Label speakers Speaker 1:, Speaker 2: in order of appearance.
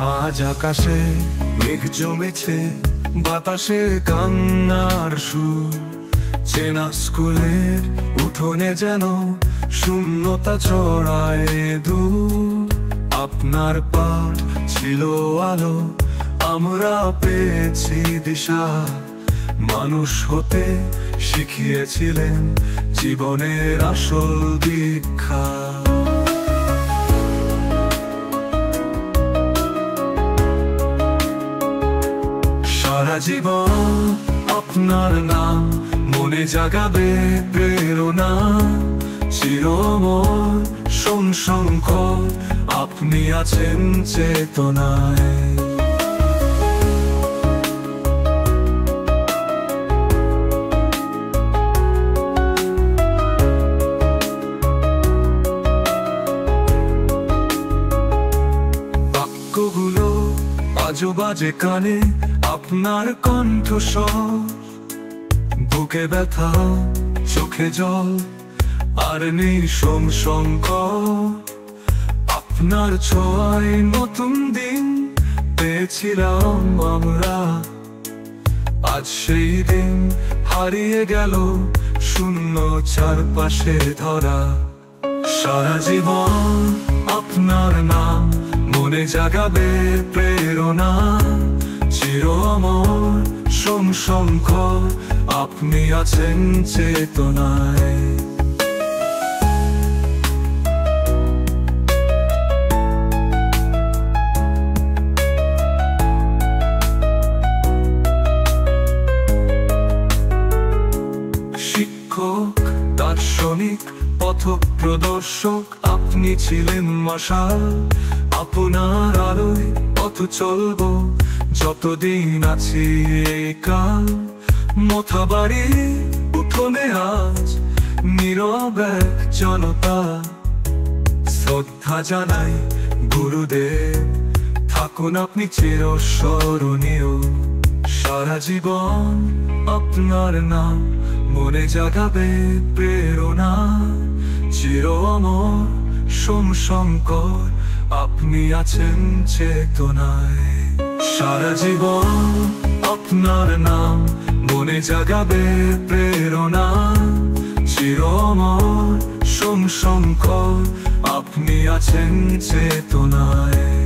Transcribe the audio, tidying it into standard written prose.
Speaker 1: আজ আকাশে মেঘ জমেছে, বাতাসে কান্নার সুর। চেনা স্কুলের উঠোনে যেন শূন্যতা ছড়ায় দূর। আপনার পাঠ ছিল আলো, আমরা পেয়েছি দিশা। মানুষ হতে শিখিয়েছিলেন জীবনের আসল দীক্ষা। সারা জীবন আপনার নাম মনে জাগাবে প্রেরণা। চিরময় সংসংকর আপনি আছেন চেতনায়। বাক্যগুলো আজও বাজে কানে, আপনার কণ্ঠস্বর। বুকে ব্যথা, চোখে জল, আর নেই সংকট। আপনার ছোঁয়ায় নতুন দিন পেয়েছিলাম আমরা। আজ সেই দিন হারিয়ে গেল, শূন্য চারপাশে ধরা। সারা জীবন আপনার নাম মনে জাগাবে প্রেরণা। চিরময় সংসংকর আপনি আছেন চেতনায়। শিক্ষক, দার্শনিক, পথপ্রদর্শক আপনি ছিলেন মশাল। আপনার আলোয় পথ চলব যতদিন আছি এই কাল। মথাবাড়ি উঠোনে আজ নীরব এক জনতা। শ্রদ্ধা জানাই গুরুদেব, থাকুন আপনি চিরস্মরণীয়। সারা জীবন আপনার নাম মনে জাগাবে প্রেরণা। চিরময় সংসংকর আপনি আছেন চেতনায়। সারা জীবন আপনার নাম মনে জাগাবে প্রেরণা। চিরময় সংসংকর আপনি আছেন চেতনায়।